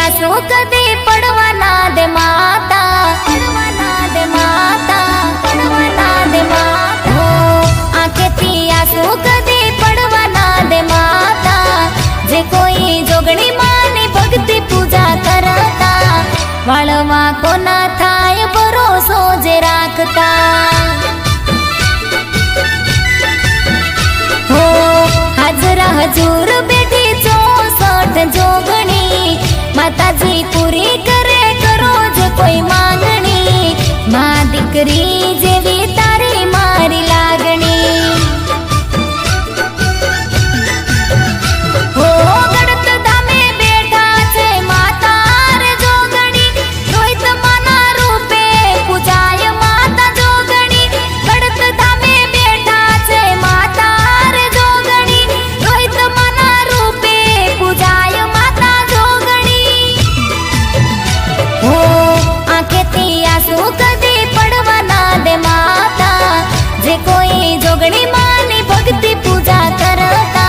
आंसू कदे पड़वाना दे माता, पड़वाना दे माता, पड़वाना दे माता। हो आंखेथी आंसू कदे पड़वाना दे माता। जे कोई जोगणी मानी भक्ति पूजा करता, वाळवा कोना थाय भरोसो जे राखता। हो हाजरा हजूर बेठी 64 जोगणी, माताजी पूरी करे करो जे कोई मांगणी। मां दीकरी जेवी तारी मारी लागणी। हो गड़त धामे बेठा छे माता रे जोगणी, रोहित माना रूपे पूजाय माता जोगणी। गड़त धामे बेठा छे माता रे जोगणी, रोहित माना रूपे पूजाय माता जोगणी। हो आंखेथी आंसू कदे पड़वाना दे माता। जे कोई जोगणी मानी भक्ति पूजा करता,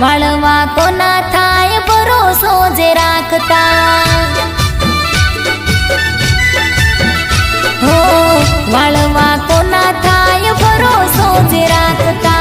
वाळवा कोना थाय भरोसो जे राखता। हो वाळवा कोना थाय भरोसो जे राखता।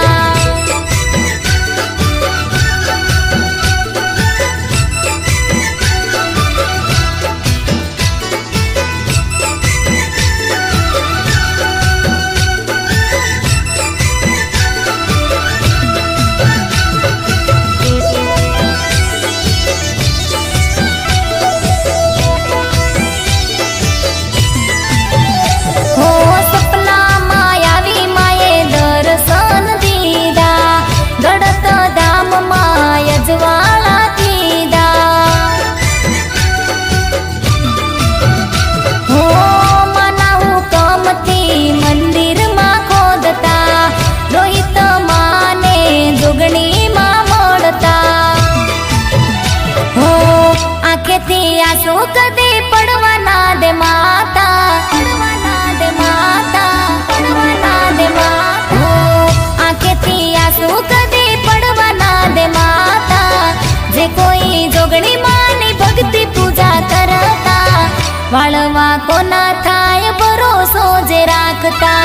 हो सपना मायावी माये दर्शन दीदा, गड़त धाम माय ज्वाला दीदा। हो मना हुकमथी मंदिर मा खोदता, रोहित माने जोगणी मा मोड़ता। हो आंखेथी आंसू कदे पड़वाना दे माता, पड़वाना दे माता, पड़वाना दे माता। हो आंखेथी आंसू कदे पड़वाना दे माता। जे कोई जोगणी मानी भक्ति पूजा करता, वाळवा कोना थाय भरोसो जे राखता।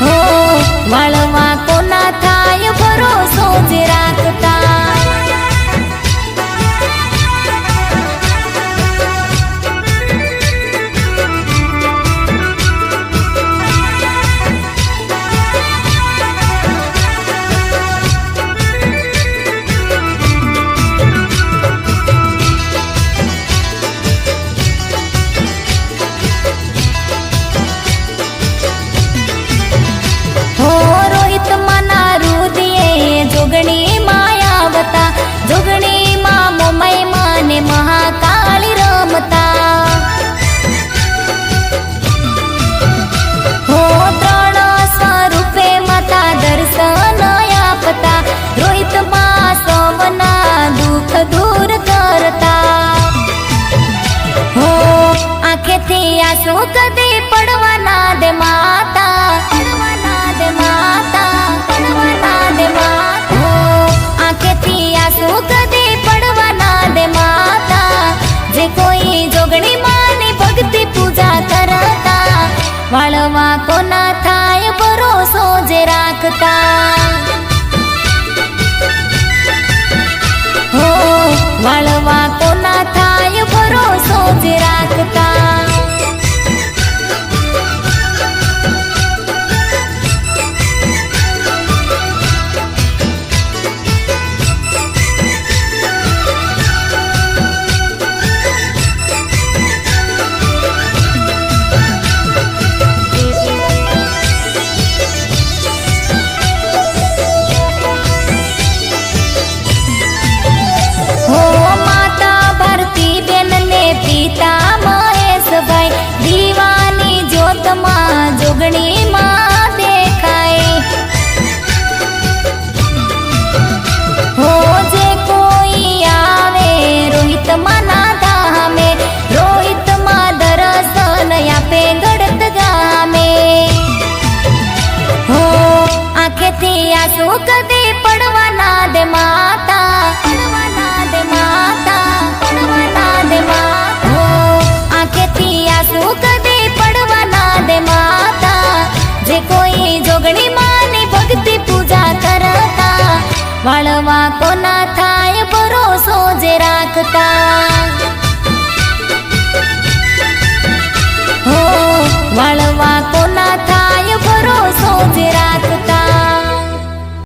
हो वाळवा कोना थाय भरोसो जे राखता। हो रोहित माना रुदिये जोगणी मायावता, जोगणी मा मोमय माने महाकाली रमता। हो त्रण स्वरूपे माता दर्शन आपता, रोहित मा सवना दुख दूर करता। हो आंखेथी आंसू कदे पड़वाना दे माता, पड़वाना दे माता, पड़वाना दे माता। हो आंखेथी आंसू कदे पड़वाना दे माता। जे कोई जोगणी